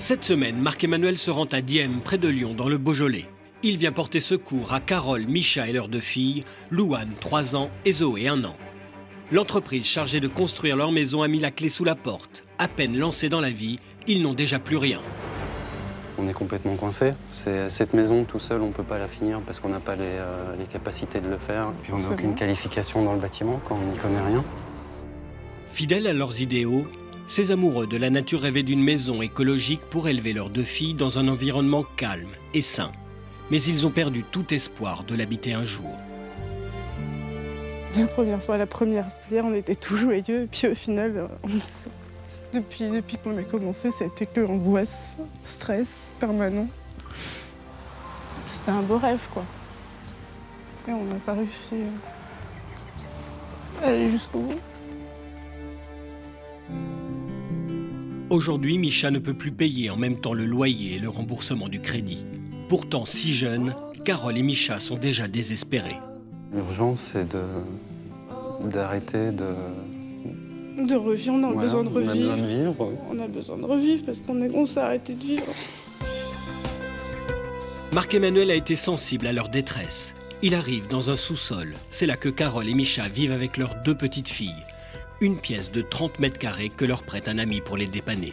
Cette semaine, Marc-Emmanuel se rend à Diem, près de Lyon, dans le Beaujolais. Il vient porter secours à Carole, Micha et leurs deux filles, Louane, 3 ans, et Zoé, 1 an. L'entreprise chargée de construire leur maison a mis la clé sous la porte. À peine lancés dans la vie, ils n'ont déjà plus rien. On est complètement coincés. Cette maison, tout seul, on ne peut pas la finir parce qu'on n'a pas les capacités de le faire. Puis on n'a aucune qualification dans le bâtiment quand on n'y connaît rien. Fidèles à leurs idéaux, ces amoureux de la nature rêvaient d'une maison écologique pour élever leurs 2 filles dans un environnement calme et sain. Mais ils ont perdu tout espoir de l'habiter un jour. La première pierre, on était tout joyeux. Et puis au final, depuis qu'on a commencé, ça a été que angoisse, stress permanent. C'était un beau rêve, quoi. Et on n'a pas réussi à aller jusqu'au bout. Aujourd'hui, Micha ne peut plus payer en même temps le loyer et le remboursement du crédit. Pourtant, si jeunes, Carole et Micha sont déjà désespérés. L'urgence, c'est d'arrêter De revivre, on a besoin de revivre. On a besoin de vivre. On a besoin de revivre parce qu'on s'est arrêté de vivre. Marc-Emmanuel a été sensible à leur détresse. Il arrive dans un sous-sol. C'est là que Carole et Micha vivent avec leurs 2 petites filles. Une pièce de 30 mètres carrés que leur prête un ami pour les dépanner.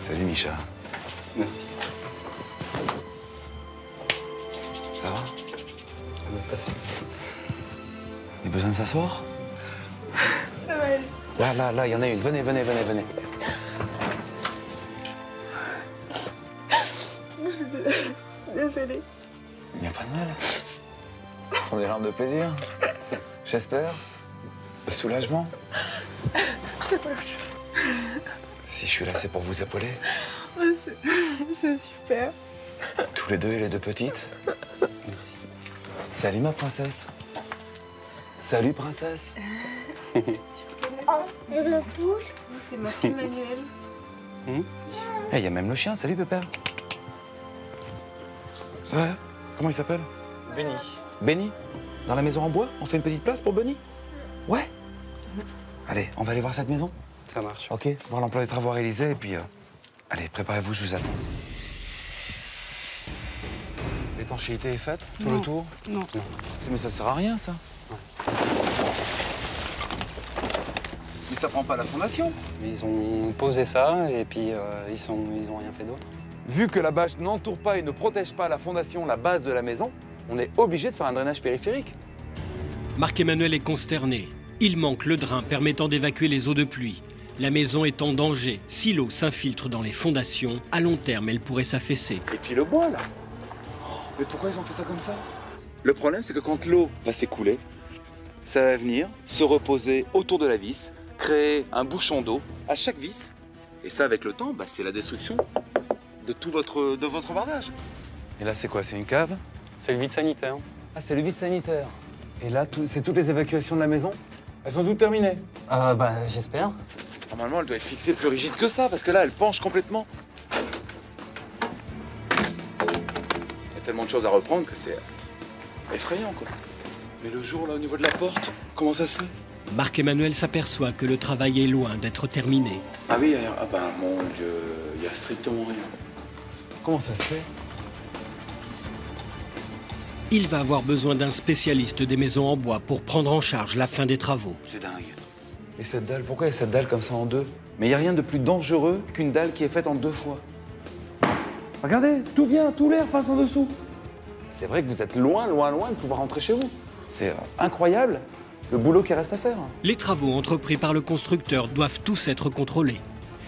Salut Micha. Merci. Ça va? Adaptation. Il y a besoin de s'asseoir? Ça va aller. Là, il y en a une. Venez. Désolée. Il n'y a pas de mal. Ce sont des larmes de plaisir. J'espère. De soulagement. Si je suis là, c'est pour vous épauler. Oh, c'est super. Tous les 2 et les 2 petites. Merci. Salut ma princesse. Salut princesse. Oh, je me touche. C'est Marc-Emmanuel. Il y a même le chien. Salut Pépère. Ça va? Comment il s'appelle? Benny. Benny? Dans la maison en bois? On fait une petite place pour Benny? Ouais. Allez, on va aller voir cette maison? Ça marche. Ok, voir l'emploi des travaux réalisés et puis... allez, préparez-vous, je vous attends. L'étanchéité est faite? Tout le tour? Non. Mais ça sert à rien, ça. Mais ça prend pas la fondation. Ils ont posé ça et puis ils ont rien fait d'autre. Vu que la bâche n'entoure pas et ne protège pas la fondation, la base de la maison, on est obligé de faire un drainage périphérique. Marc-Emmanuel est consterné. Il manque le drain permettant d'évacuer les eaux de pluie. La maison est en danger. Si l'eau s'infiltre dans les fondations, à long terme, elle pourrait s'affaisser. Et puis le bois, là. Mais pourquoi ils ont fait ça comme ça? Le problème, c'est que quand l'eau va s'écouler, ça va venir se reposer autour de la vis, créer un bouchon d'eau à chaque vis. Et ça, avec le temps, c'est la destruction de tout votre bardage. Et là, c'est quoi? C'est une cave? C'est le vide sanitaire. Ah, c'est le vide sanitaire. Et là, c'est toutes les évacuations de la maison? Elles sont toutes terminées? J'espère. Normalement, elle doit être fixée plus rigide que ça, parce que là, elle penche complètement. Il y a tellement de choses à reprendre que c'est effrayant, quoi. Mais le jour, là, au niveau de la porte, comment ça se fait? Marc-Emmanuel s'aperçoit que le travail est loin d'être terminé. Ah oui, mon Dieu, il n'y a strictement rien. Comment ça se fait? Il va avoir besoin d'un spécialiste des maisons en bois pour prendre en charge la fin des travaux. C'est dingue. Et cette dalle, pourquoi il y a cette dalle comme ça en 2? Mais il n'y a rien de plus dangereux qu'une dalle qui est faite en 2 fois. Regardez, tout vient, tout l'air passe en dessous. C'est vrai que vous êtes loin de pouvoir rentrer chez vous. C'est incroyable le boulot qui reste à faire. Les travaux entrepris par le constructeur doivent tous être contrôlés.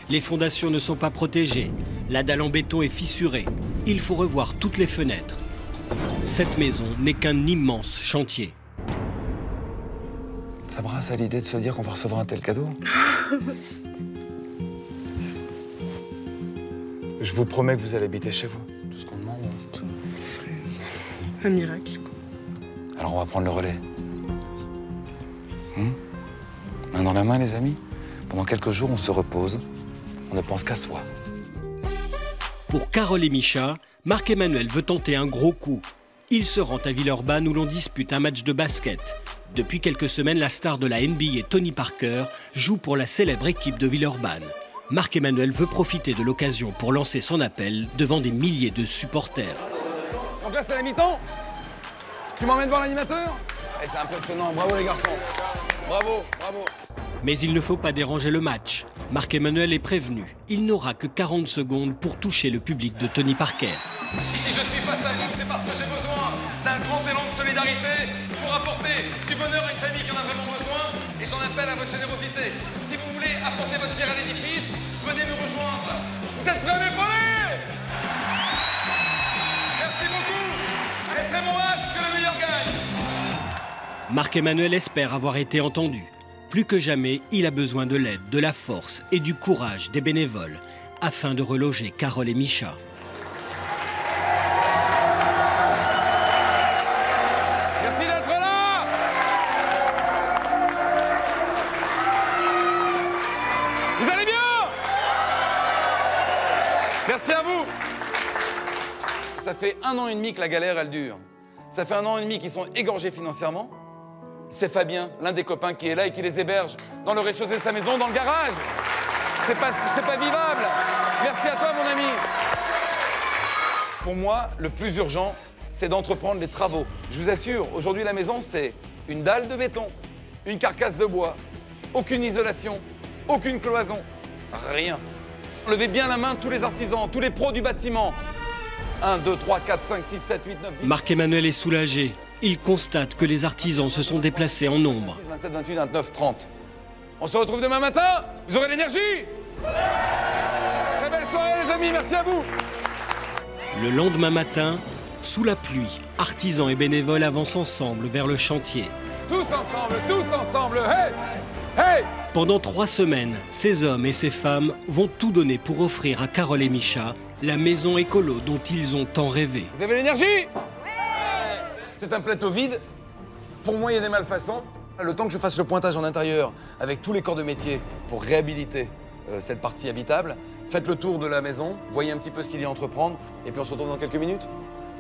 Les fondations ne sont pas protégées. La dalle en béton est fissurée. Il faut revoir toutes les fenêtres. Cette maison n'est qu'un immense chantier. Ça brasse à l'idée de se dire qu'on va recevoir un tel cadeau. Je vous promets que vous allez habiter chez vous. C'est tout ce qu'on demande. C'est tout. Ce serait un miracle, quoi. Alors on va prendre le relais. Main dans la main, les amis. Pendant quelques jours, on se repose. On ne pense qu'à soi. Pour Carole et Micha, Marc-Emmanuel veut tenter un gros coup. Il se rend à Villeurbanne où l'on dispute un match de basket. Depuis quelques semaines, la star de la NBA, Tony Parker, joue pour la célèbre équipe de Villeurbanne. Marc-Emmanuel veut profiter de l'occasion pour lancer son appel devant des milliers de supporters. Donc là, c'est la mi-temps. Tu m'emmènes voir l'animateur? C'est impressionnant, bravo les garçons. Bravo, bravo. Mais il ne faut pas déranger le match. Marc-Emmanuel est prévenu. Il n'aura que 40 secondes pour toucher le public de Tony Parker. Si je suis face à vous, c'est parce que j'ai besoin d'un grand élan de solidarité pour apporter du bonheur à une famille qui en a vraiment besoin. Et j'en appelle à votre générosité. Si vous voulez apporter votre pierre à l'édifice, venez me rejoindre. Vous êtes prêts à m'épauler? Merci beaucoup. Allez, très bon match, que le meilleur gagne. Marc-Emmanuel espère avoir été entendu. Plus que jamais, il a besoin de l'aide, de la force et du courage des bénévoles afin de reloger Carole et Micha. Merci d'être là. Vous allez bien? Merci à vous. Ça fait 1 an et demi que la galère, elle dure. Ça fait 1 an et demi qu'ils sont égorgés financièrement. C'est Fabien, l'un des copains qui est là et qui les héberge dans le rez-de-chaussée de sa maison, dans le garage. C'est pas vivable. Merci à toi, mon ami. Pour moi, le plus urgent, c'est d'entreprendre les travaux. Je vous assure, aujourd'hui, la maison, c'est une dalle de béton, une carcasse de bois, aucune isolation, aucune cloison, rien. Levez bien la main tous les artisans, tous les pros du bâtiment. 1, 2, 3, 4, 5, 6, 7, 8, 9, 10... Marc-Emmanuel est soulagé. Il constate que les artisans se sont déplacés en nombre. 27, 28, 29, 30. On se retrouve demain matin. Vous aurez l'énergie. Très belle soirée, les amis. Merci à vous. Le lendemain matin, sous la pluie, artisans et bénévoles avancent ensemble vers le chantier. Tous ensemble, hey, hey. Pendant 3 semaines, ces hommes et ces femmes vont tout donner pour offrir à Carole et Micha la maison écolo dont ils ont tant rêvé. Vous avez l'énergie? C'est un plateau vide. Pour moi, il y a des malfaçons. Le temps que je fasse le pointage en intérieur avec tous les corps de métier pour réhabiliter cette partie habitable, faites le tour de la maison, voyez un petit peu ce qu'il y a à entreprendre, et puis on se retrouve dans quelques minutes.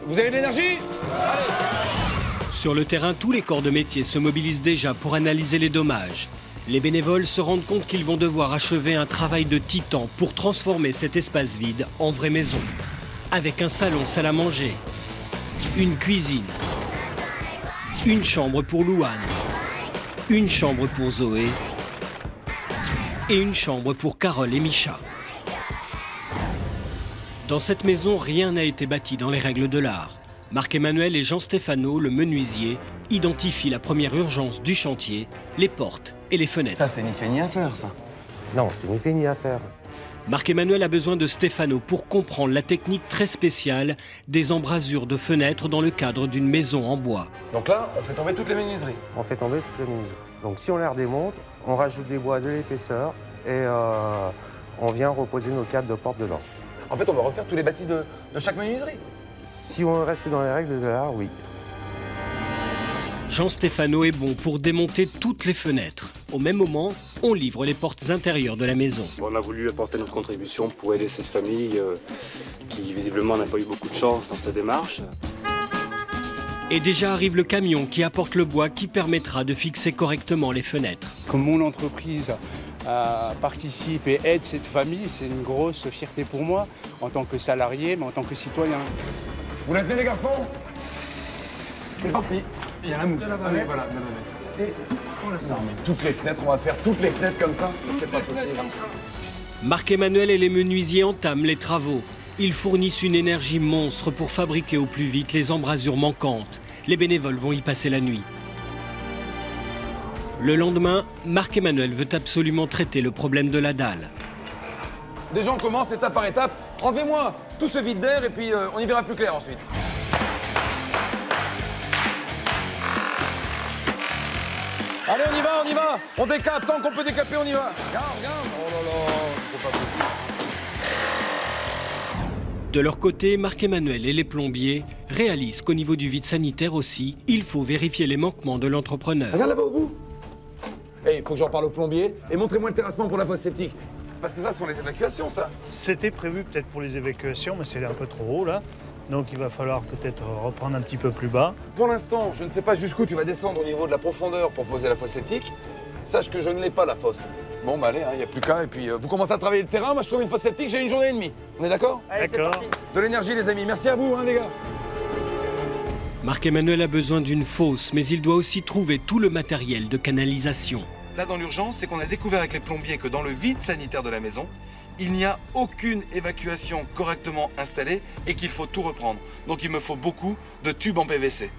Vous avez de l'énergie? Allez. Sur le terrain, tous les corps de métier se mobilisent déjà pour analyser les dommages. Les bénévoles se rendent compte qu'ils vont devoir achever un travail de titan pour transformer cet espace vide en vraie maison. Avec un salon salle à manger, une cuisine, une chambre pour Louane, une chambre pour Zoé et une chambre pour Carole et Micha. Dans cette maison, rien n'a été bâti dans les règles de l'art. Marc-Emmanuel et Jean Stéphano, le menuisier, identifient la première urgence du chantier, les portes et les fenêtres. Ça, c'est ni fait ni à faire, ça. Non, c'est ni fait ni à faire. Marc-Emmanuel a besoin de Stéphano pour comprendre la technique très spéciale des embrasures de fenêtres dans le cadre d'une maison en bois. Donc là, on fait tomber toutes les menuiseries. On fait tomber toutes les menuiseries. Donc si on les redémonte, on rajoute des bois de l'épaisseur et on vient reposer nos cadres de porte dedans. En fait, on va refaire tous les bâtis de chaque menuiserie. Si on reste dans les règles de l'art, oui. Jean Stéphano est bon pour démonter toutes les fenêtres. Au même moment, on livre les portes intérieures de la maison. On a voulu apporter notre contribution pour aider cette famille qui visiblement n'a pas eu beaucoup de chance dans sa démarche. Et déjà arrive le camion qui apporte le bois qui permettra de fixer correctement les fenêtres. Comme mon entreprise participe et aide cette famille, c'est une grosse fierté pour moi, en tant que salarié, mais en tant que citoyen. Vous la tenez, les garçons? C'est parti. Il y a la mousse. Allez, voilà, de la bête. Et on la sort. Non, mais toutes les fenêtres, on va faire toutes les fenêtres comme ça? C'est pas possible. Marc-Emmanuel et les menuisiers entament les travaux. Ils fournissent une énergie monstre pour fabriquer au plus vite les embrasures manquantes. Les bénévoles vont y passer la nuit. Le lendemain, Marc-Emmanuel veut absolument traiter le problème de la dalle. Déjà, on commence étape par étape. Enlevez-moi tout ce vide d'air et puis on y verra plus clair ensuite. Allez, on y va. On décape, tant qu'on peut décaper, on y va. Regarde. Oh là là, faut pas possible. De leur côté, Marc-Emmanuel et les plombiers réalisent qu'au niveau du vide sanitaire aussi, il faut vérifier les manquements de l'entrepreneur. Regarde là-bas au bout. Il faut que j'en parle au plombier et montrez-moi le terrassement pour la fosse septique. Parce que ça, ce sont les évacuations, ça. C'était prévu peut-être pour les évacuations, mais c'est un peu trop haut là. Donc il va falloir peut-être reprendre un petit peu plus bas. Pour l'instant, je ne sais pas jusqu'où tu vas descendre au niveau de la profondeur pour poser la fosse septique. Sache que je ne l'ai pas, la fosse. Bon, bah allez, il n'y a plus qu'à. Et puis, vous commencez à travailler le terrain. Moi, je trouve une fosse septique, j'ai une journée et demie. On est d'accord? D'accord. De l'énergie, les amis. Merci à vous, hein, les gars. Marc-Emmanuel a besoin d'une fosse, mais il doit aussi trouver tout le matériel de canalisation. Là, dans l'urgence, c'est qu'on a découvert avec les plombiers que dans le vide sanitaire de la maison, il n'y a aucune évacuation correctement installée et qu'il faut tout reprendre. Donc il me faut beaucoup de tubes en PVC.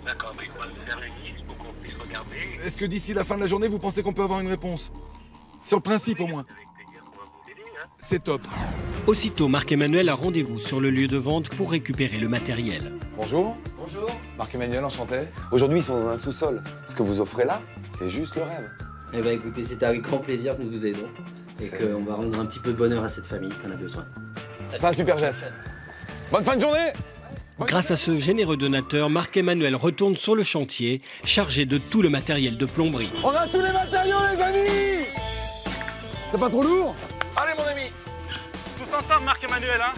D'accord, mais on va faire une liste pour qu'on puisse regarder. Est-ce que d'ici la fin de la journée, vous pensez qu'on peut avoir une réponse? Sur le principe au moins. C'est top. Aussitôt, Marc-Emmanuel a rendez-vous sur le lieu de vente pour récupérer le matériel. Bonjour. Bonjour. Marc-Emmanuel, enchanté. Aujourd'hui, ils sont dans un sous-sol. Ce que vous offrez là, c'est juste le rêve. Eh bien écoutez, c'est avec grand plaisir que nous vous aidons et qu'on va rendre un petit peu de bonheur à cette famille qu'on a besoin. C'est un super geste. Bonne fin de journée. Grâce à ce généreux donateur, Marc-Emmanuel retourne sur le chantier, chargé de tout le matériel de plomberie. On a tous les matériaux, les amis. C'est pas trop lourd? Allez, mon ami. Tous ensemble, Marc-Emmanuel, hein?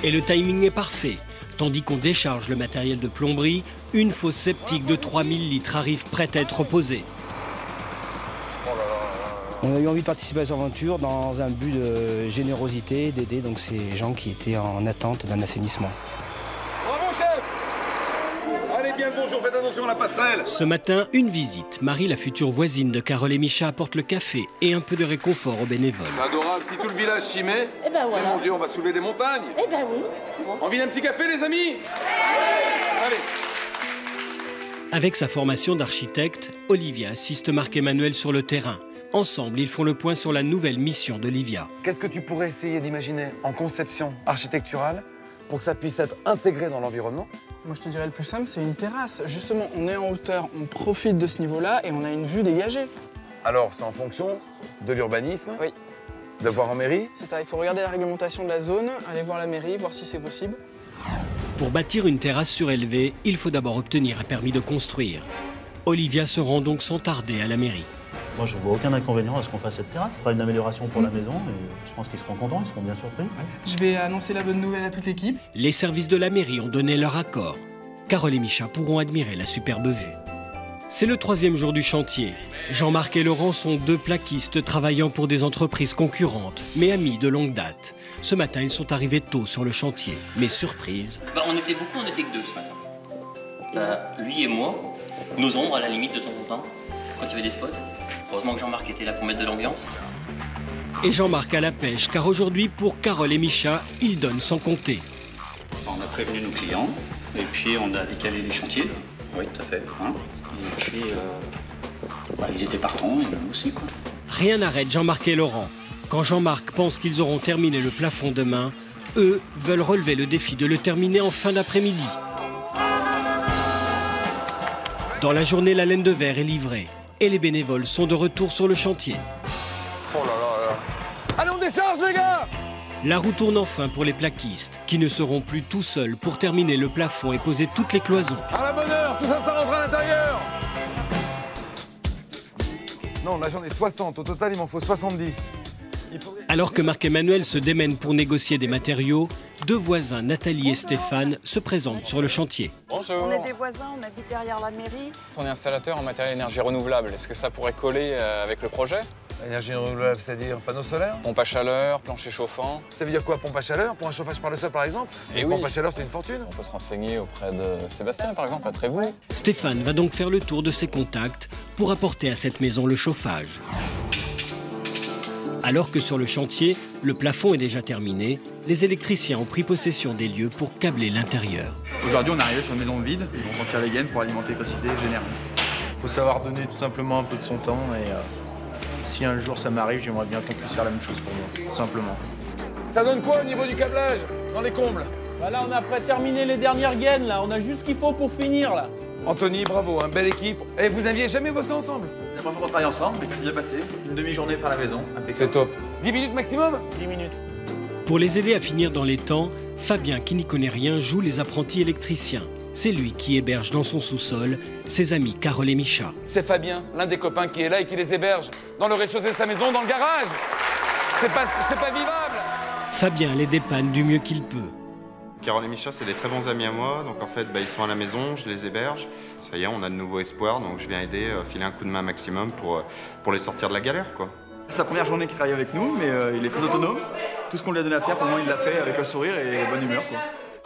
Et le timing est parfait. Tandis qu'on décharge le matériel de plomberie, une fosse septique de 3000 litres arrive prête à être posée. On a eu envie de participer à cette aventure dans un but de générosité, d'aider donc ces gens qui étaient en attente d'un assainissement. Bravo, chef. Allez, bien le bonjour, faites attention à la passerelle. Ce matin, une visite. Marie, la future voisine de Carole et Micha, apporte le café et un peu de réconfort aux bénévoles. C'est adorable, si tout le village s'y met, Eh ben voilà. mon Dieu, on va soulever des montagnes. Eh ben oui. Envie d'un petit café, les amis? Allez. Avec sa formation d'architecte, Olivia assiste Marc-Emmanuel sur le terrain. Ensemble, ils font le point sur la nouvelle mission d'Olivia. Qu'est-ce que tu pourrais essayer d'imaginer en conception architecturale pour que ça puisse être intégré dans l'environnement? Moi, je te dirais le plus simple, c'est une terrasse. Justement, on est en hauteur, on profite de ce niveau-là et on a une vue dégagée. Alors, c'est en fonction de l'urbanisme? Oui. De voir en mairie? C'est ça, il faut regarder la réglementation de la zone, aller voir la mairie, voir si c'est possible. Pour bâtir une terrasse surélevée, il faut d'abord obtenir un permis de construire. Olivia se rend donc sans tarder à la mairie. Moi, je ne vois aucun inconvénient à ce qu'on fasse cette terrasse. Ce sera une amélioration pour la maison et je pense qu'ils seront contents, ils seront bien surpris. Je vais annoncer la bonne nouvelle à toute l'équipe. Les services de la mairie ont donné leur accord. Carole et Micha pourront admirer la superbe vue. C'est le 3e jour du chantier. Jean-Marc et Laurent sont 2 plaquistes travaillant pour des entreprises concurrentes, mais amis de longue date. Ce matin, ils sont arrivés tôt sur le chantier. Mais surprise... on était beaucoup, on était que 2 ce matin. Lui et moi, nos ombres à la limite de temps en temps, quand il y avait des spots. Heureusement que Jean-Marc était là pour mettre de l'ambiance. Et Jean-Marc à la pêche, car aujourd'hui, pour Carole et Micha, il donne sans compter. On a prévenu nos clients, et puis on a décalé les chantiers. Oui, tout à fait. Hein, et puis, ils étaient partants, et nous aussi, quoi. Rien n'arrête Jean-Marc et Laurent. Quand Jean-Marc pense qu'ils auront terminé le plafond demain, eux veulent relever le défi de le terminer en fin d'après-midi. Dans la journée, la laine de verre est livrée. Et les bénévoles sont de retour sur le chantier. Oh là là là. Allez, on décharge, les gars! La roue tourne enfin pour les plaquistes, qui ne seront plus tout seuls pour terminer le plafond et poser toutes les cloisons. À la bonne heure, tout ça, ça rentre à l'intérieur! Non, là j'en ai 60, au total il m'en faut 70. Alors que Marc-Emmanuel se démène pour négocier des matériaux, 2 voisins, Nathalie et Stéphane, se présentent sur le chantier. Bonjour. On est des voisins, on habite derrière la mairie. On est installateur en matériel énergie renouvelable. Est-ce que ça pourrait coller avec le projet? Énergie renouvelable, c'est-à-dire panneaux solaires? Pompe à chaleur, plancher chauffant. Ça veut dire quoi, pompe à chaleur? Pour un chauffage par le sol, par exemple? Et pompe à chaleur, c'est une fortune? On peut se renseigner auprès de Sébastien, par exemple, à Trévoux. Stéphane va donc faire le tour de ses contacts pour apporter à cette maison le chauffage. Alors que sur le chantier, le plafond est déjà terminé, les électriciens ont pris possession des lieux pour câbler l'intérieur. Aujourd'hui, on est arrivé sur une maison vide, donc on tire les gaines pour alimenter l'électricité générale. Il faut savoir donner tout simplement un peu de son temps et si un jour ça m'arrive, j'aimerais bien qu'on puisse faire la même chose pour moi, tout simplement. Ça donne quoi au niveau du câblage dans les combles? Là, on a prêt terminé les dernières gaines, là. On a juste ce qu'il faut pour finir, là. Anthony, bravo, belle équipe. Et vous n'aviez jamais bossé ensemble? C'est la première fois qu'on travaille ensemble, mais ça s'est bien passé. Une demi-journée faire la maison, c'est top. 10 minutes maximum? 10 minutes. Pour les aider à finir dans les temps, Fabien, qui n'y connaît rien, joue les apprentis électriciens. C'est lui qui héberge dans son sous-sol ses amis Carole et Micha. C'est Fabien, l'un des copains qui est là et qui les héberge dans le rez-de-chaussée de sa maison, dans le garage. C'est pas vivable. Fabien les dépanne du mieux qu'il peut. Carole et Micha, c'est des très bons amis à moi, donc en fait, ils sont à la maison, je les héberge. Ça y est, on a de nouveaux espoirs, donc je viens aider, filer un coup de main maximum pour les sortir de la galère, quoi. C'est sa première journée qu'il travaille avec nous, mais il est très autonome. Tout ce qu'on lui a donné à faire, pour le moment, il l'a fait avec le sourire et bonne humeur, quoi.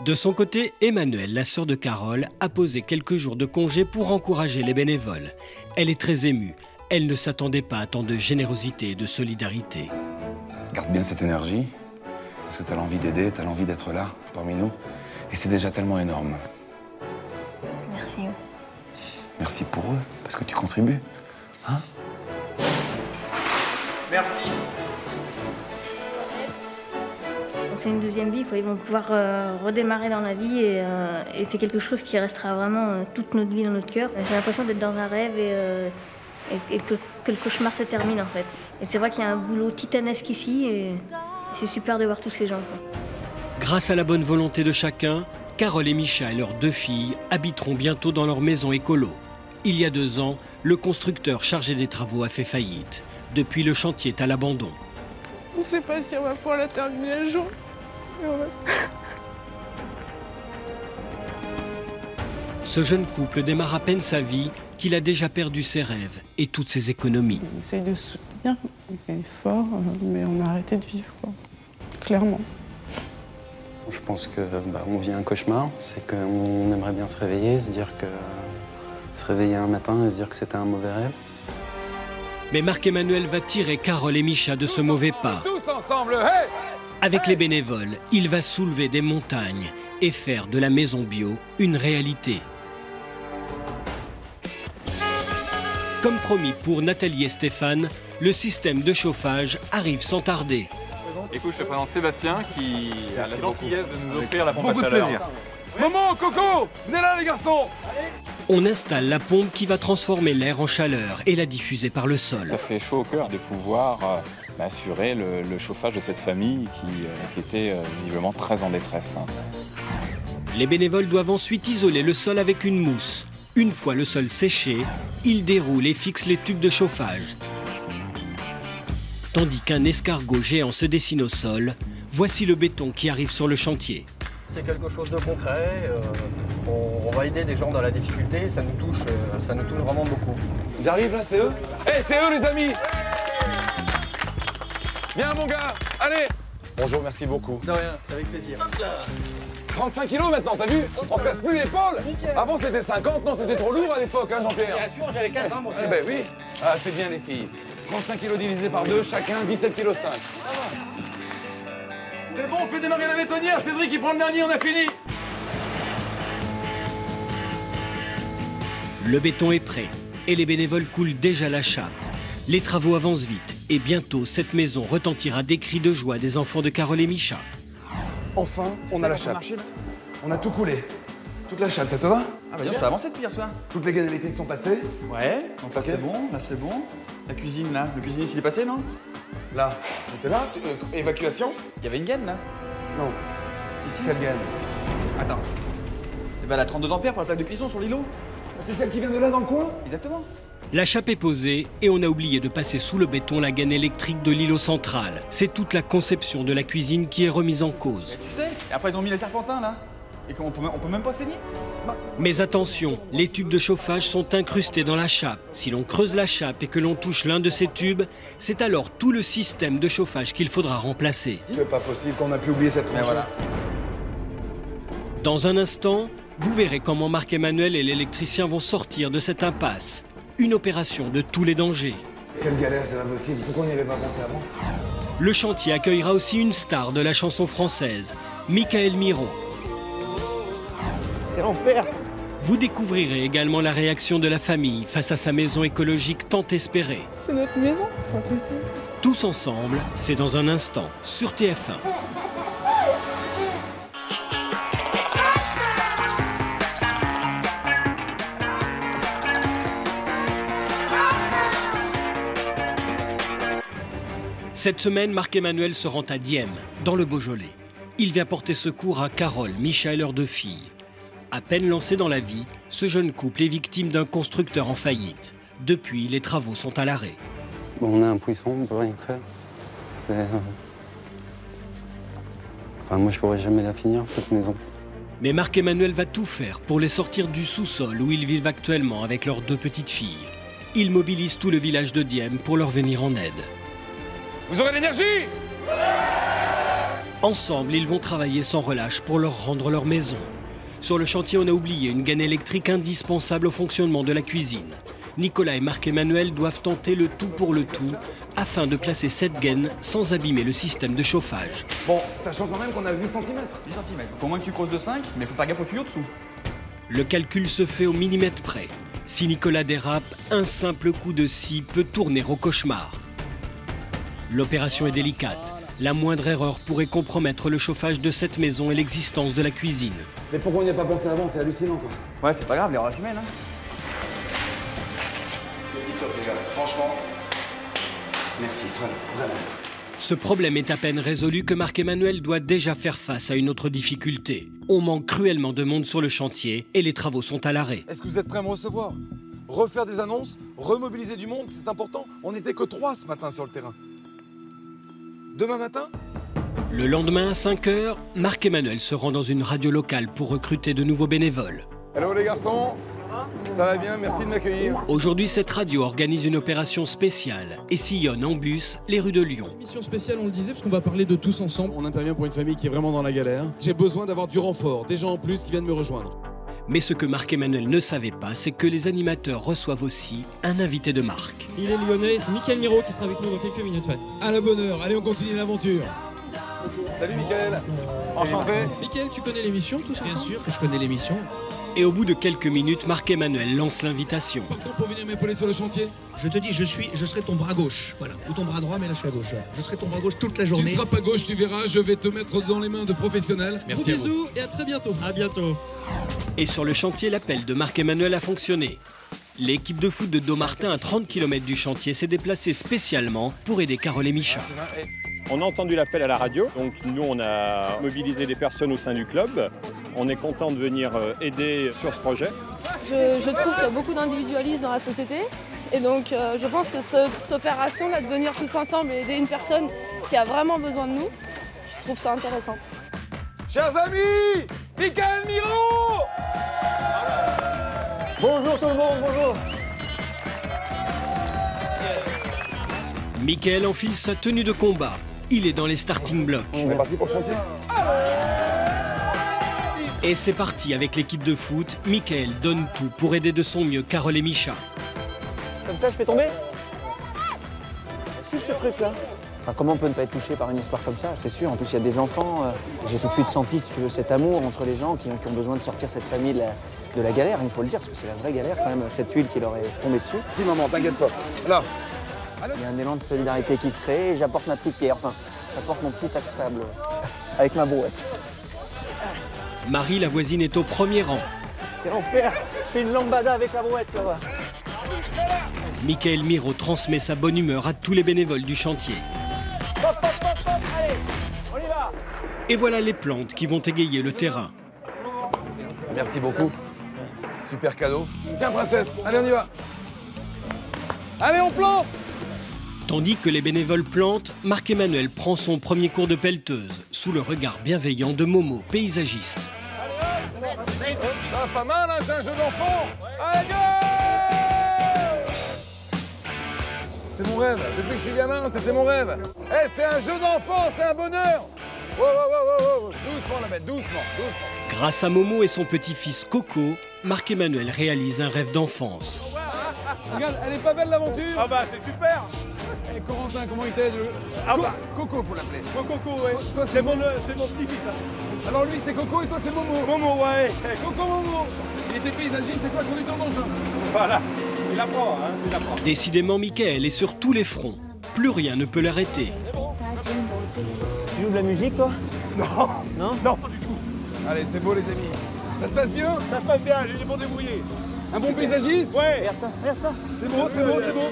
De son côté, Emmanuelle, la sœur de Carole, a posé quelques jours de congé pour encourager les bénévoles. Elle est très émue. Elle ne s'attendait pas à tant de générosité et de solidarité. Garde bien cette énergie, parce que tu as l'envie d'aider, tu as l'envie d'être là, parmi nous. Et c'est déjà tellement énorme. Merci. Merci pour eux, parce que tu contribues. Hein? Merci. C'est une deuxième vie, quoi. Ils vont pouvoir redémarrer dans la vie et c'est quelque chose qui restera vraiment toute notre vie dans notre cœur. J'ai l'impression d'être dans un rêve et que le cauchemar se termine en fait. Et c'est vrai qu'il y a un boulot titanesque ici et c'est super de voir tous ces gens, quoi. Grâce à la bonne volonté de chacun, Carole et Micha et leurs 2 filles habiteront bientôt dans leur maison écolo. Il y a 2 ans, le constructeur chargé des travaux a fait faillite. Depuis, le chantier est à l'abandon. On ne sait pas si on va pouvoir la terminer un jour. Ce jeune couple démarre à peine sa vie qu'il a déjà perdu ses rêves et toutes ses économies. On essaye de se soutenir, on est fort, mais on a arrêté de vivre, quoi. Clairement. Je pense qu'on vit un cauchemar, c'est qu'on aimerait bien se réveiller, se réveiller un matin et se dire que c'était un mauvais rêve. Mais Marc-Emmanuel va tirer Carole et Micha de ce mauvais pas. Tous ensemble, hey! Avec les bénévoles, il va soulever des montagnes et faire de la maison bio une réalité. Comme promis pour Nathalie et Stéphane, le système de chauffage arrive sans tarder. Écoute, je te présente Sébastien qui a la gentillesse de nous offrir la pompe à chaleur. Plaisir. Momo, Coco, venez là les garçons! On installe la pompe qui va transformer l'air en chaleur et la diffuser par le sol. Ça fait chaud au cœur de pouvoir assurer le chauffage de cette famille qui était visiblement très en détresse. Les bénévoles doivent ensuite isoler le sol avec une mousse. Une fois le sol séché, ils déroulent et fixent les tubes de chauffage. Tandis qu'un escargot géant se dessine au sol, voici le béton qui arrive sur le chantier. C'est quelque chose de concret, on va aider des gens dans la difficulté, ça nous touche vraiment beaucoup. Ils arrivent là, c'est eux? Eh, c'est eux les amis! Viens mon gars, allez! Bonjour, merci beaucoup. De rien, c'est avec plaisir. 35 kilos maintenant, t'as vu? On se casse plus l'épaule! Avant c'était 50, non c'était trop lourd à l'époque, hein Jean-Pierre? Bien sûr, j'avais 15 ans, mon frère. Eh ben oui, ah c'est bien les filles. 35 kilos divisé par 2, chacun 17,5 kg. C'est bon, on fait démarrer la bétonnière, Cédric il prend le dernier, on a fini! Le béton est prêt et les bénévoles coulent déjà la chape. Les travaux avancent vite et bientôt cette maison retentira des cris de joie des enfants de Carole et Micha. Enfin, on a la chape. On a tout coulé. Toute la chape, ça te va? Ah bah non, ça a avancé depuis hier soir. Toutes les gaines électriques sont passées? Ouais, donc là c'est bon, là c'est bon. La cuisine là, le cuisinier s'il est passé, non? Là, t'es là? Évacuation? Il y avait une gaine là? Non. Si. Quelle gaine? Attends. Eh ben elle a 32 ampères pour la plaque de cuisson sur l'îlot. C'est celle qui vient de là dans le coin? Exactement. La chape est posée et on a oublié de passer sous le béton la gaine électrique de l'îlot central. C'est toute la conception de la cuisine qui est remise en cause. Mais tu sais, et après ils ont mis les serpentins là. Et qu'on peut même pas saigner. Mais attention, les tubes de chauffage sont incrustés dans la chape. Si l'on creuse la chape et que l'on touche l'un de ces tubes, c'est alors tout le système de chauffage qu'il faudra remplacer. C'est pas possible qu'on a pu oublier cette tranchée. Voilà. Dans un instant, vous verrez comment Marc-Emmanuel et l'électricien vont sortir de cette impasse. Une opération de tous les dangers. Quelle galère, c'est pas possible. Pourquoi on n'y avait pas pensé avant? Le chantier accueillera aussi une star de la chanson française, Michael Miro. C'est l'enfer! Vous découvrirez également la réaction de la famille face à sa maison écologique tant espérée. C'est notre maison. Tous ensemble, c'est dans un instant, sur TF1. Cette semaine, Marc-Emmanuel se rend à Dieppe, dans le Beaujolais. Il vient porter secours à Carole, Micha et leurs 2 filles. À peine lancé dans la vie, ce jeune couple est victime d'un constructeur en faillite. Depuis, les travaux sont à l'arrêt. Bon, on a un puisson, on ne peut rien faire. Enfin, moi, je pourrais jamais la finir, cette maison. Mais Marc-Emmanuel va tout faire pour les sortir du sous-sol où ils vivent actuellement avec leurs 2 petites filles. Il mobilise tout le village de Diem pour leur venir en aide. Vous aurez l'énergie! Ensemble, ils vont travailler sans relâche pour leur rendre leur maison. Sur le chantier, on a oublié une gaine électrique indispensable au fonctionnement de la cuisine. Nicolas et Marc-Emmanuel doivent tenter le tout pour le tout afin de placer cette gaine sans abîmer le système de chauffage. Bon, sachant quand même qu'on a 8 cm. 8 cm. Il faut au moins que tu creuses de 5, mais il faut faire gaffe au tuyau dessous. Le calcul se fait au millimètre près. Si Nicolas dérape, un simple coup de scie peut tourner au cauchemar. L'opération est délicate. La moindre erreur pourrait compromettre le chauffage de cette maison et l'existence de la cuisine. Mais pourquoi on n'y a pas pensé avant? C'est hallucinant, quoi. Ouais, c'est pas grave, l'erreur humaine, hein. C'est tip top, les gars. Franchement, merci, vraiment. Ce problème est à peine résolu que Marc-Emmanuel doit déjà faire face à une autre difficulté. On manque cruellement de monde sur le chantier et les travaux sont à l'arrêt. Est-ce que vous êtes prêts à me recevoir? Refaire des annonces, remobiliser du monde, c'est important. On n'était que 3 ce matin sur le terrain. Demain matin? Le lendemain à 5 h, Marc-Emmanuel se rend dans une radio locale pour recruter de nouveaux bénévoles. Hello les garçons, ça va bien, merci de m'accueillir. Aujourd'hui, cette radio organise une opération spéciale et sillonne en bus les rues de Lyon. Mission spéciale, on le disait, parce qu'on va parler de tous ensemble. On intervient pour une famille qui est vraiment dans la galère. J'ai besoin d'avoir du renfort, des gens en plus qui viennent me rejoindre. Mais ce que Marc-Emmanuel ne savait pas, c'est que les animateurs reçoivent aussi un invité de marque. Il est lyonnais, c'est Mickaël Miro qui sera avec nous dans quelques minutes. Ouais. À la bonne heure, allez on continue l'aventure. Salut Mickaël. Enchanté. Mickaël, tu connais l'émission tous ensemble? Bien sûr que je connais l'émission. Et au bout de quelques minutes, Marc-Emmanuel lance l'invitation. Partons pour venir m'épauler sur le chantier. Je te dis, je serai ton bras gauche. Voilà. Ou ton bras droit, mais là je suis à gauche. Je serai ton bras gauche toute la journée. Tu ne seras pas gauche, tu verras, je vais te mettre dans les mains de professionnels. Merci à vous. Bisous et à très bientôt. À bientôt. Et sur le chantier, l'appel de Marc-Emmanuel a fonctionné. L'équipe de foot de Domartin, à 30 km du chantier, s'est déplacée spécialement pour aider Carole et Micha. On a entendu l'appel à la radio, donc nous on a mobilisé des personnes au sein du club. On est content de venir aider sur ce projet. Je trouve qu'il y a beaucoup d'individualisme dans la société et donc je pense que cette opération-là, de venir tous ensemble et aider une personne qui a vraiment besoin de nous, je trouve ça intéressant. Chers amis, Mickaël Miro! Bonjour tout le monde, bonjour. Mickaël enfile sa tenue de combat. Il est dans les starting blocks. On est parti pour le chantier. Et c'est parti avec l'équipe de foot. Mickaël donne tout pour aider de son mieux Carole et Micha. Comme ça, je fais tomber? Si ce truc-là. Enfin, comment on peut ne pas être touché par une histoire comme ça? C'est sûr, en plus il y a des enfants. J'ai tout de suite senti, si tu veux, cet amour entre les gens qui ont besoin de sortir cette famille de la galère, il faut le dire, parce que c'est la vraie galère quand même, cette tuile qui leur est tombée dessus. Si maman, t'inquiète pas. Là. Il y a un élan de solidarité qui se crée et j'apporte ma petite pierre, enfin, j'apporte mon petit tas de sable avec ma brouette. Marie, la voisine, est au premier rang. Quel enfer! Je fais une lambada avec la brouette, tu vas voir. Mickaël Miro transmet sa bonne humeur à tous les bénévoles du chantier. Hop, hop, hop, hop, allez, on y va! Et voilà les plantes qui vont égayer le terrain. Merci beaucoup. Super cadeau. Tiens, princesse, allez, on y va. Allez, on plante! Tandis que les bénévoles plantent, Marc-Emmanuel prend son premier cours de pelleteuse, sous le regard bienveillant de Momo, paysagiste. Ça va pas mal, hein, c'est un jeu d'enfant. Allez, go! C'est mon rêve. Depuis que je suis gamin, c'était mon rêve. Eh, c'est un jeu d'enfant, c'est un bonheur. Wow, wow, wow, wow. Doucement, la bête, doucement, doucement. Grâce à Momo et son petit-fils Coco, Marc-Emmanuel réalise un rêve d'enfance. Regarde, elle est pas belle l'aventure? Ah bah, c'est super. Et Corentin, comment il t'aide? Ah bah, Coco, faut l'appeler. Coco, ouais. Toi, c'est mon petit-fils. Hein. Alors lui, c'est Coco et toi, c'est Momo. Momo, ouais. Coco, Momo. Il était paysagiste et toi, conducteur d'engin. Voilà, il apprend, hein, il apprend. Décidément, Mickaël est sur tous les fronts. Plus rien ne peut l'arrêter. Tu joues de la musique, toi? Non. Non? Non, pas du tout. Allez, c'est beau, les amis. Ça se passe bien? Ça se passe bien, j'ai des bons débrouillés. Un bon paysagiste? Ouais. Regarde ça, regarde ça. C'est beau, c'est beau, c'est beau.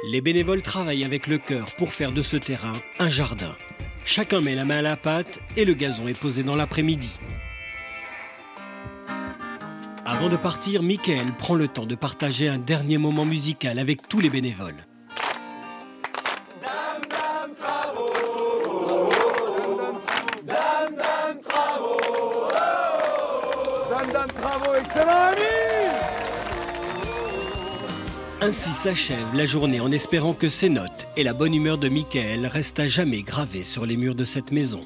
Les bénévoles travaillent avec le cœur pour faire de ce terrain un jardin. Chacun met la main à la pâte et le gazon est posé dans l'après-midi. Avant de partir, Mickaël prend le temps de partager un dernier moment musical avec tous les bénévoles. Excellent ami! Ainsi s'achève la journée en espérant que ces notes et la bonne humeur de Michael restent à jamais gravées sur les murs de cette maison.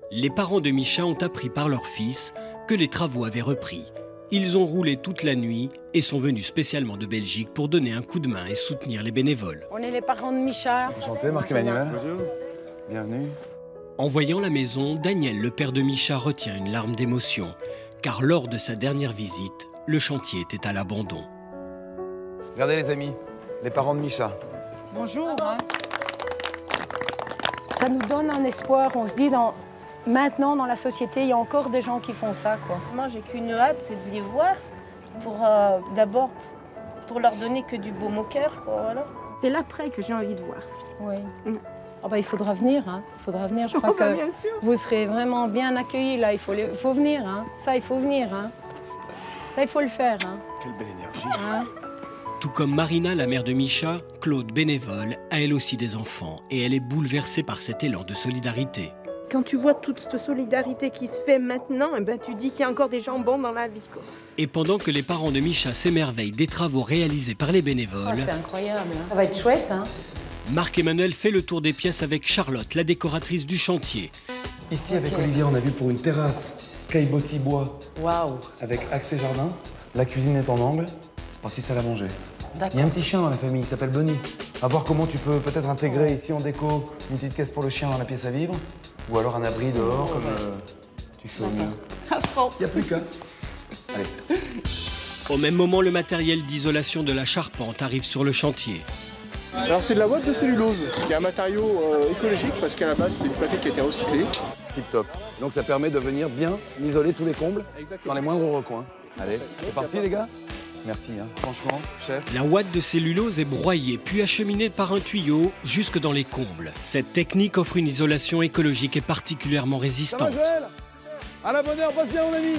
Les parents de Micha ont appris par leur fils que les travaux avaient repris. Ils ont roulé toute la nuit et sont venus spécialement de Belgique pour donner un coup de main et soutenir les bénévoles. On est les parents de Micha. Enchanté, Marc-Emmanuel. Bienvenue. En voyant la maison, Daniel, le père de Micha, retient une larme d'émotion, car lors de sa dernière visite, le chantier était à l'abandon. Regardez les amis, les parents de Micha. Bonjour. Hein. Ça nous donne un espoir. On se dit, maintenant dans la société, il y a encore des gens qui font ça, quoi. Moi, j'ai qu'une hâte, c'est de les voir. Pour d'abord, pour leur donner que du baume au cœur, quoi, voilà. C'est l'après que j'ai envie de voir. Oui. Oh bah, il faudra venir, hein. Il faudra venir. Je crois que vous serez vraiment bien accueillis là. Il faut venir, hein. Ça, il faut venir, hein. Ça, il faut le faire, hein. Quelle belle énergie. Hein? Tout comme Marina, la mère de Micha, Claude, bénévole, a elle aussi des enfants et elle est bouleversée par cet élan de solidarité. Quand tu vois toute cette solidarité qui se fait maintenant, eh ben, tu dis qu'il y a encore des gens bons dans la vie, quoi. Et pendant que les parents de Micha s'émerveillent des travaux réalisés par les bénévoles, Oh, c'est incroyable, hein. Ça va être chouette, hein. Marc-Emmanuel fait le tour des pièces avec Charlotte, la décoratrice du chantier. Ici, avec Olivier, on a vu pour une terrasse, caillebotis bois. Waouh. Avec accès jardin. La cuisine est en angle, partie salle à manger. Il y a un petit chien dans la famille, il s'appelle Bunny. À voir comment tu peux peut-être intégrer ici en déco une petite caisse pour le chien dans la pièce à vivre. Ou alors un abri dehors, comme tu fais au mieux. Il n'y a plus qu'à. Allez. Au même moment, le matériel d'isolation de la charpente arrive sur le chantier. Alors c'est de la ouate de cellulose, qui est un matériau écologique parce qu'à la base c'est du papier qui a été recyclé. Tip top. Donc ça permet de venir bien isoler tous les combles. Exactement. Dans les moindres recoins. Allez, c'est parti les gars. Merci, hein. Franchement, chef. La ouate de cellulose est broyée puis acheminée par un tuyau jusque dans les combles. Cette technique offre une isolation écologique et particulièrement résistante. Ça va, Joël ? À la bonne heure, passe bien mon ami.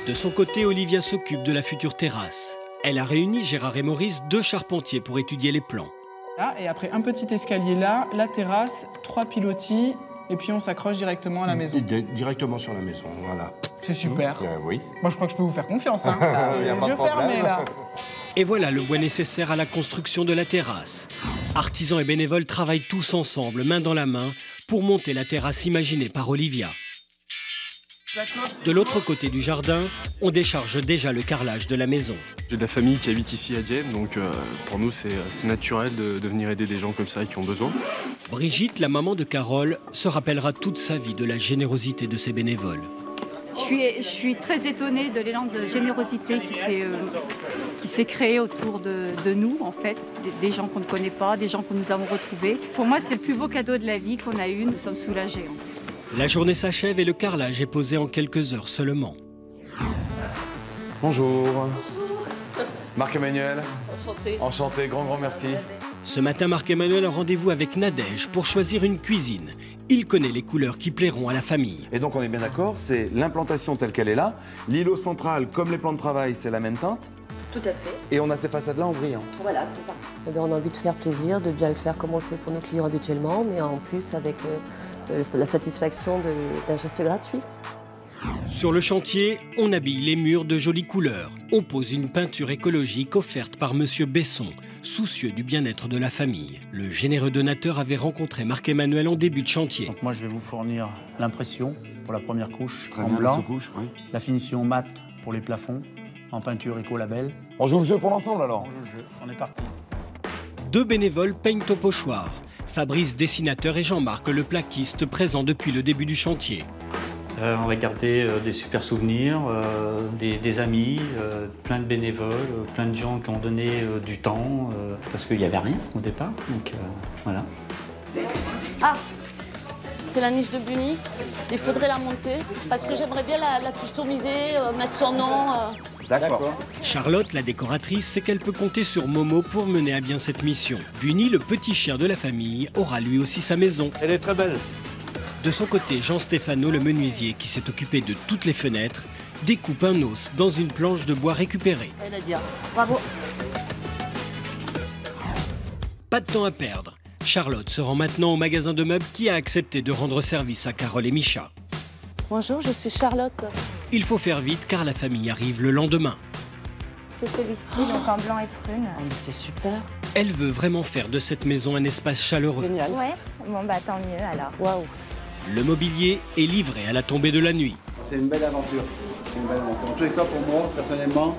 De son côté, Olivia s'occupe de la future terrasse. Elle a réuni Gérard et Maurice, 2 charpentiers, pour étudier les plans. Là, et après un petit escalier là, la terrasse, 3 pilotis, et puis on s'accroche directement à la maison. Directement sur la maison, voilà. C'est super. Oui. Moi, je crois que je peux vous faire confiance. Hein. Il y a les pas de yeux problème. fermés, là. Et voilà le bois nécessaire à la construction de la terrasse. Artisans et bénévoles travaillent tous ensemble, main dans la main, pour monter la terrasse imaginée par Olivia. De l'autre côté du jardin, on décharge déjà le carrelage de la maison. J'ai de la famille qui habite ici à Dieppe, donc pour nous c'est naturel de venir aider des gens comme ça qui ont besoin. Brigitte, la maman de Carole, se rappellera toute sa vie de la générosité de ses bénévoles. Je suis très étonnée de l'élan de générosité qui s'est créé autour de nous, en fait, des gens qu'on ne connaît pas, des gens que nous avons retrouvés. Pour moi, c'est le plus beau cadeau de la vie qu'on a eu, nous sommes soulagés. En fait. La journée s'achève et le carrelage est posé en quelques heures seulement. Bonjour. Marc-Emmanuel. Enchanté. Enchanté, grand merci. Ce matin, Marc-Emmanuel a rendez-vous avec Nadège pour choisir une cuisine. Il connaît les couleurs qui plairont à la famille. Et donc on est bien d'accord, c'est l'implantation telle qu'elle est là. L'îlot central, comme les plans de travail, c'est la même teinte. Tout à fait. Et on a ces façades-là en brillant. Voilà, tout ça. Eh bien, on a envie de faire plaisir, de bien le faire comme on le fait pour nos clients habituellement, mais en plus avec la satisfaction d'un geste gratuit. Sur le chantier, on habille les murs de jolies couleurs. On pose une peinture écologique offerte par Monsieur Besson, soucieux du bien-être de la famille. Le généreux donateur avait rencontré Marc-Emmanuel en début de chantier. Donc moi, je vais vous fournir l'impression pour la première couche Très en bien, blanc, la sous-couche, oui. la finition mat pour les plafonds, en peinture écolabel. On joue le jeu pour l'ensemble alors. On joue le jeu, on est parti. 2 bénévoles peignent au pochoir. Fabrice, dessinateur, et Jean-Marc, le plaquiste, présent depuis le début du chantier. On va garder des super souvenirs, des amis, plein de bénévoles, plein de gens qui ont donné du temps, parce qu'il n'y avait rien au départ, donc voilà. Ah, c'est la niche de Bunny. Il faudrait la monter, parce que j'aimerais bien la customiser, mettre son nom. D'accord. Charlotte, la décoratrice, sait qu'elle peut compter sur Momo pour mener à bien cette mission. Bunny, le petit chien de la famille, aura lui aussi sa maison. Elle est très belle. De son côté, Jean Stéphano, le menuisier, qui s'est occupé de toutes les fenêtres, découpe un os dans une planche de bois récupérée. Elle a dit bravo. Pas de temps à perdre. Charlotte se rend maintenant au magasin de meubles qui a accepté de rendre service à Carole et Micha. Bonjour, je suis Charlotte. Il faut faire vite car la famille arrive le lendemain. C'est celui-ci, donc en blanc et prune. Oh, mais c'est super. Elle veut vraiment faire de cette maison un espace chaleureux. Génial. Ouais, bon bah tant mieux alors. Waouh. Le mobilier est livré à la tombée de la nuit. C'est une belle aventure. C'est une belle aventure. En tous les cas, pour moi, personnellement,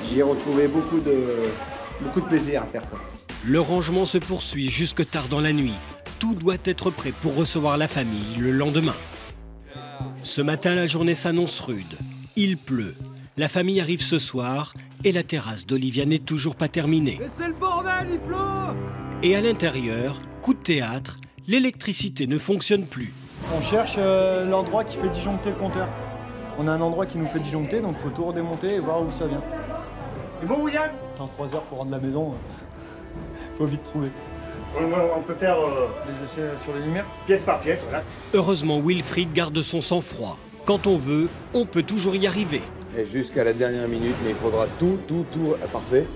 j'y ai retrouvé beaucoup de plaisir à faire ça. Le rangement se poursuit jusque tard dans la nuit. Tout doit être prêt pour recevoir la famille le lendemain. Ce matin, la journée s'annonce rude. Il pleut. La famille arrive ce soir et la terrasse d'Olivia n'est toujours pas terminée. Mais c'est le bordel, il pleut! Et à l'intérieur, coup de théâtre, l'électricité ne fonctionne plus. On cherche l'endroit qui fait disjoncter le compteur. On a un endroit qui nous fait disjoncter, donc il faut tout redémonter et voir où ça vient. C'est bon, William? En 3 heures pour rendre la maison, faut vite trouver. On peut faire les essais sur les lumières, pièce par pièce, voilà. Heureusement, Wilfried garde son sang-froid. Quand on veut, on peut toujours y arriver. Et jusqu'à la dernière minute, mais il faudra tout, parfait.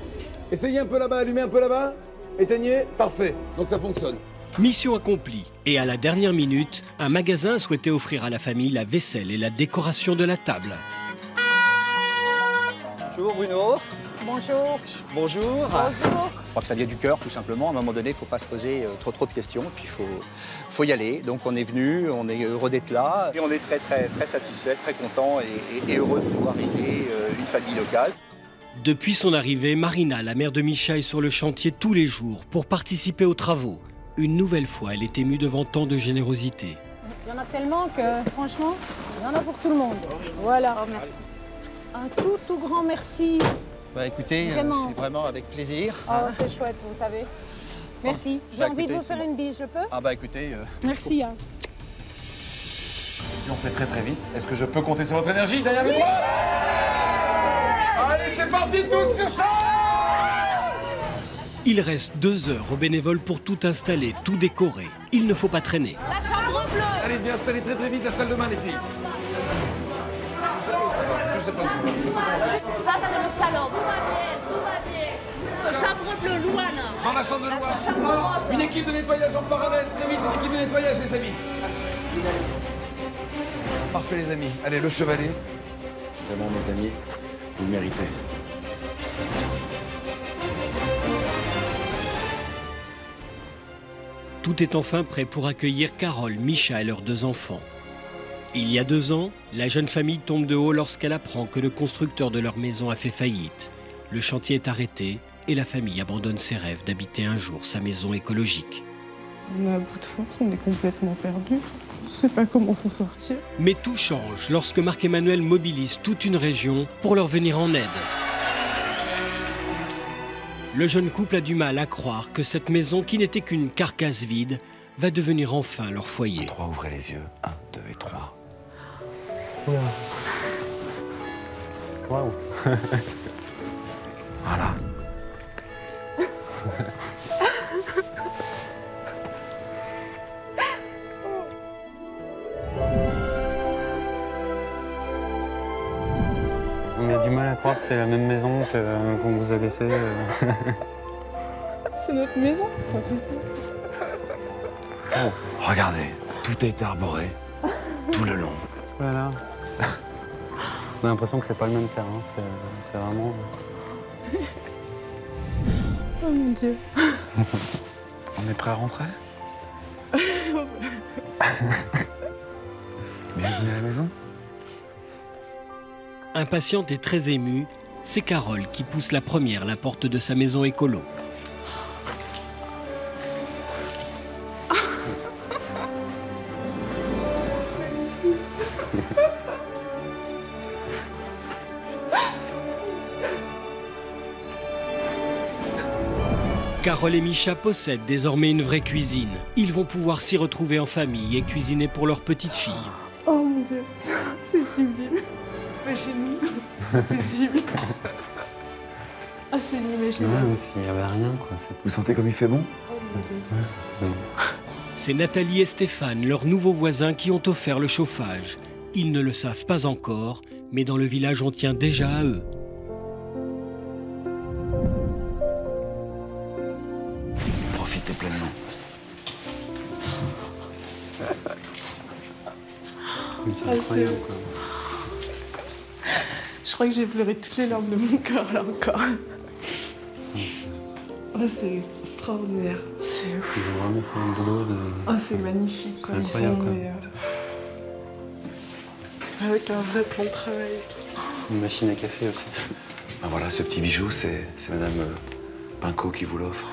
Essayez un peu là-bas, allumez un peu là-bas. Éteignez, parfait. Donc ça fonctionne. Mission accomplie. Et à la dernière minute, un magasin a souhaité offrir à la famille la vaisselle et la décoration de la table. Bonjour Bruno. Bonjour. Bonjour. Bonjour. Je crois que ça vient du cœur, tout simplement. À un moment donné, il ne faut pas se poser trop de questions, puis il faut y aller. Donc on est venu, on est heureux d'être là. Et on est très satisfait, très content et heureux de pouvoir aider une famille locale. Depuis son arrivée, Marina, la mère de Misha, est sur le chantier tous les jours pour participer aux travaux. Une nouvelle fois, elle est émue devant tant de générosité. Il y en a tellement que, franchement, il y en a pour tout le monde. Voilà. Oh, merci. Un tout grand merci. Bah écoutez, c'est vraiment avec plaisir. Oh, c'est chouette, vous savez. Merci. J'ai envie de vous faire une bise, je peux? Ah bah écoutez... Merci. Hein. Et on fait très vite. Est-ce que je peux compter sur votre énergie derrière le droit? Allez, c'est parti, tous sur champ! Il reste 2 heures aux bénévoles pour tout installer, tout décorer. Il ne faut pas traîner. La chambre bleue. Allez-y, installez très vite la salle de bain, les filles. Je sais pas où ça va. Ça, c'est le salon. Tout va bien. Chambre bleue, Louane. Dans la chambre de Louane. Une équipe de nettoyage en parallèle. Très vite, une équipe de nettoyage, les amis. Parfait, les amis. Allez, le chevalet. Vraiment, mes amis, vous le méritez. Tout est enfin prêt pour accueillir Carole, Misha et leurs 2 enfants. Il y a 2 ans, la jeune famille tombe de haut lorsqu'elle apprend que le constructeur de leur maison a fait faillite. Le chantier est arrêté et la famille abandonne ses rêves d'habiter un jour sa maison écologique. On est à bout de force, on est complètement perdu. Je sais pas comment s'en sortir. Mais tout change lorsque Marc-Emmanuel mobilise toute une région pour leur venir en aide. Le jeune couple a du mal à croire que cette maison, qui n'était qu'une carcasse vide, va devenir enfin leur foyer. 3, ouvrez les yeux. 1, 2 et 3. Waouh. Voilà. On a du mal à croire que c'est la même maison qu'on vous a laissée. C'est notre maison. Oh, regardez, tout a été arboré, tout le long. Voilà. On a l'impression que c'est pas le même terrain, c'est vraiment... Oh mon Dieu. On est prêt à rentrer? Bienvenue à la maison. Impatiente et très émue, c'est Carole qui pousse la première la porte de sa maison écolo. Carole et Misha possèdent désormais une vraie cuisine. Ils vont pouvoir s'y retrouver en famille et cuisiner pour leur petite fille. Oh mon Dieu, c'est sublime. C'est pas chez nous, c'est pas possible. Ah, c'est inimaginable. Ouais, mais s'il n'y avait rien, quoi. Vous sentez comme il fait bon? Oh mon Dieu. Ouais, c'est bon. C'est Nathalie et Stéphane, leurs nouveaux voisins, qui ont offert le chauffage. Ils ne le savent pas encore, mais dans le village, on tient déjà à eux. Profitez pleinement. C'est incroyable, quoi. Je crois que j'ai pleuré toutes les larmes de mon cœur, là, encore. Oh, c'est extraordinaire. C'est ouf. Ils ont vraiment fait un boulot de... Oh, c'est magnifique, quoi. Ils sont... avec un vrai plan de travail. Une machine à café aussi. Ben voilà, ce petit bijou, c'est Madame Pinco qui vous l'offre.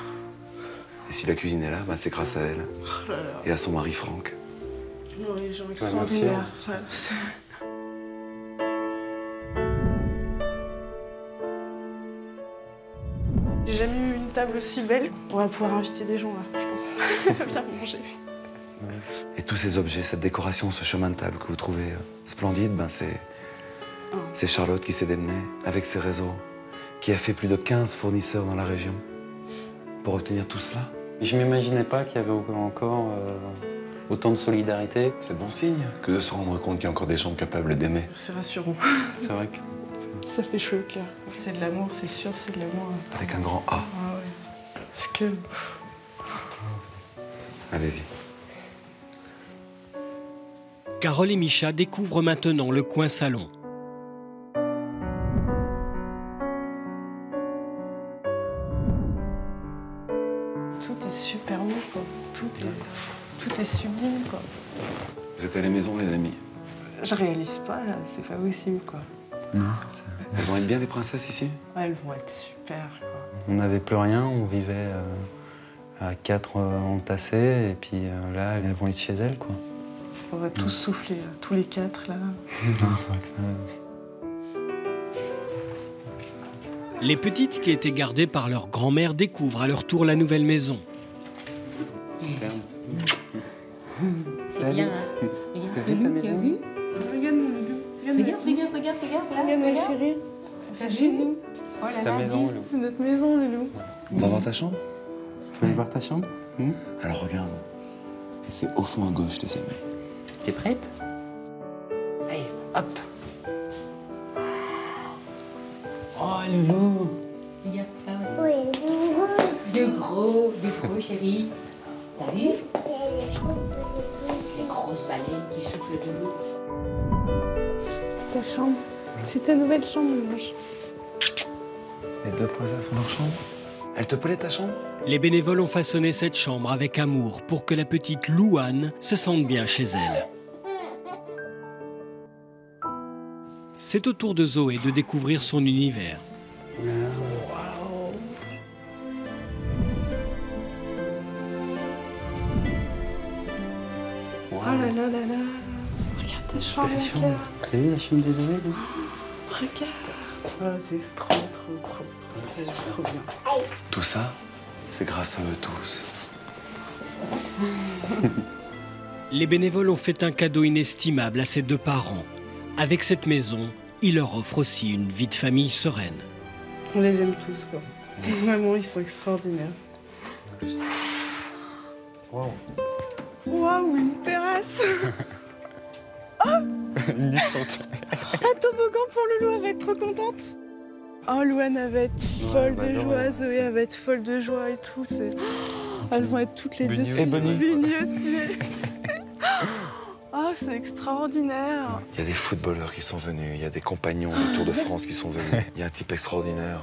Et si la cuisine est là, ben c'est grâce à elle. Oh là là. Et à son mari Franck. Oh, les gens extraordinaires. J'ai jamais eu une table aussi belle. On va pouvoir inviter des gens là, je pense. Bien manger. Et tous ces objets, cette décoration, ce chemin de table que vous trouvez splendide, ben c'est Charlotte qui s'est démenée avec ses réseaux, qui a fait plus de 15 fournisseurs dans la région pour obtenir tout cela. Je m'imaginais pas qu'il y avait encore autant de solidarité. C'est bon signe que de se rendre compte qu'il y a encore des gens capables d'aimer. C'est rassurant. C'est vrai que... Ça fait chaud au cœur. C'est de l'amour, c'est sûr, c'est de l'amour. Avec un grand A. Ah ouais. C'est que... Allez-y. Carole et Micha découvrent maintenant le coin salon. Tout est super beau, quoi. Tout est sublime, quoi. Vous êtes à la maison, les amis? Je réalise pas, là. C'est pas possible, quoi. Non. Elles vont être bien, les princesses, ici? Ouais, elles vont être super, quoi. On n'avait plus rien, on vivait à 4 entassés, et puis là, elles vont être chez elles, quoi. On va tous souffler, là, tous les 4, là. Non, c'est vrai que ça... Les petites qui étaient gardées par leur grand-mère découvrent à leur tour la nouvelle maison. Super. C'est bien, hein? T'as vu ta maison? Regarde mon loulou. Regarde ma chérie. C'est génial. C'est ta maison, Loulou. C'est notre maison, Loulou. On va voir ta chambre? Tu veux aller voir ta chambre? Alors regarde, c'est au fond à gauche, les amis. T'es prête? Allez, hop. Oh, Loulou. Regarde ça. Oui. De gros, chérie. T'as vu? Les grosses baleines qui soufflent de l'eau. Ta chambre. C'est ta nouvelle chambre, Mange. Les 2 princesses ont leur chambre. Elle te plaît, ta chambre? Les bénévoles ont façonné cette chambre avec amour pour que la petite Louane se sente bien chez elle. C'est au tour de Zoé de découvrir son univers. Waouh. Oh là là là là. Regarde ta chambre, regarde. T'as vu la chambre de Zoé, là? Regarde. Oh, c'est trop bien. Tout ça, c'est grâce à eux tous. Les bénévoles ont fait un cadeau inestimable à ces 2 parents. Avec cette maison, ils leur offrent aussi une vie de famille sereine. On les aime tous, quoi. Vraiment, ils sont extraordinaires. Wow. Waouh, une terrasse. Oh, Une extension. un toboggan pour Loulou, elle va être trop contente. Oh, Louane, elle va être folle de joie, Zoé, elle va être folle de joie et tout. Elles vont être toutes les deux. Et Bonnie. Bunny aussi. Oh, c'est extraordinaire. Il y a des footballeurs qui sont venus, il y a des compagnons du Tour de France qui sont venus. Il y a un type extraordinaire,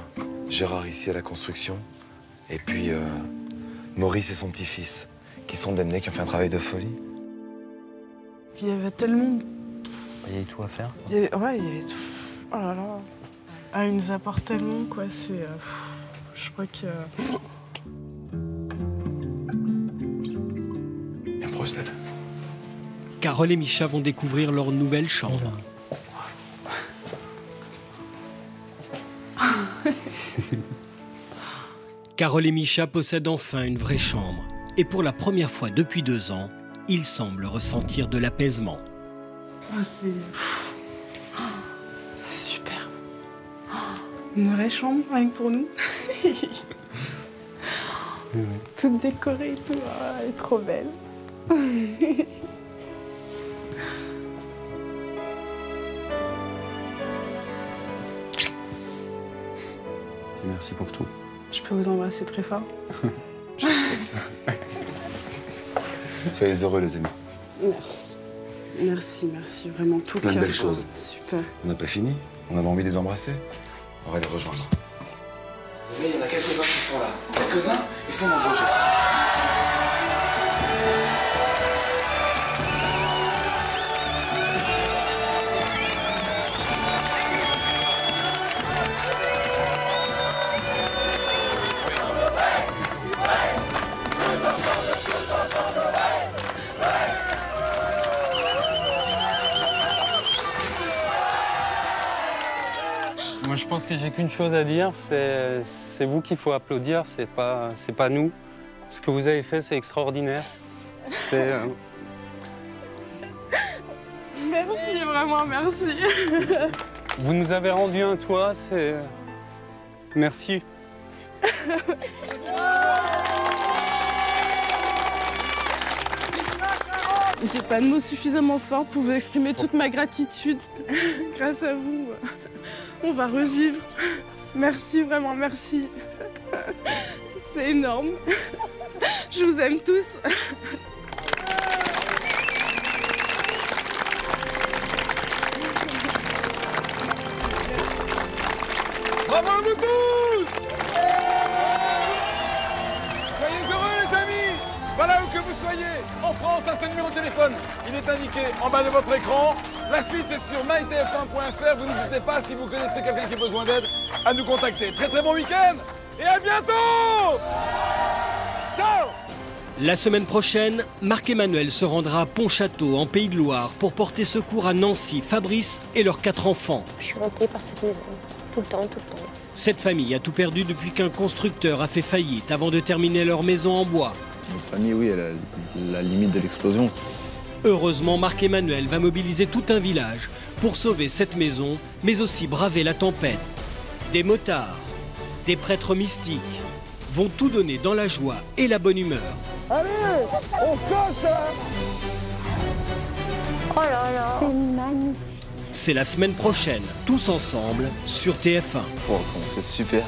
Gérard ici à la construction. Et puis Maurice et son petit-fils, qui sont démenés, qui ont fait un travail de folie. Il y avait tellement... Il y avait tout à faire. Ouais, il y avait tout. Oh là là. Ah, ils nous apportent tellement, quoi. C'est... je crois que... Bien proche d'elle. Carole et Micha vont découvrir leur nouvelle chambre. Carole et Micha possèdent enfin une vraie chambre. Et pour la première fois depuis 2 ans, ils semblent ressentir de l'apaisement. Oh, c'est super. Une vraie chambre, rien que pour nous. Toute décorée et tout. Oh, elle est trop belle. Merci pour tout. Je peux vous embrasser très fort. J'accepte. Soyez heureux, les amis. Merci. Merci, merci. Vraiment tout Plein de cœur. belles choses. Super. On n'a pas fini. On avait envie de les embrasser. On va les rejoindre. Venez, il y en a quelques-uns qui sont là. Quelques-uns, ils sont dans le projet. Moi, je pense que j'ai qu'une chose à dire, c'est vous qu'il faut applaudir, c'est pas nous. Ce que vous avez fait, c'est extraordinaire. Merci, vraiment, merci. Vous nous avez rendu un toit, Merci. J'ai pas de mots suffisamment forts pour vous exprimer toute ma gratitude. Grâce à vous, on va revivre. Merci, vraiment, merci. C'est énorme. Je vous aime tous. Bravo à vous tous! Soyez heureux les amis! Voilà où que vous soyez, en France, un seul numéro de téléphone. Il est indiqué en bas de votre écran. La suite est sur mytf1.fr. Vous n'hésitez pas, si vous connaissez quelqu'un qui a besoin d'aide, à nous contacter. Très très bon week-end et à bientôt! Ciao! La semaine prochaine, Marc-Emmanuel se rendra à Pontchâteau, en Pays de Loire, pour porter secours à Nancy, Fabrice et leurs 4 enfants. Je suis hantée par cette maison, tout le temps, tout le temps. Cette famille a tout perdu depuis qu'un constructeur a fait faillite avant de terminer leur maison en bois. Notre famille, oui, elle a la limite de l'explosion. Heureusement, Marc-Emmanuel va mobiliser tout un village pour sauver cette maison, mais aussi braver la tempête. Des motards, des prêtres mystiques vont tout donner dans la joie et la bonne humeur. Allez, on coche! Oh là là! C'est magnifique. C'est la semaine prochaine, tous ensemble, sur TF1. Oh, comment c'est super!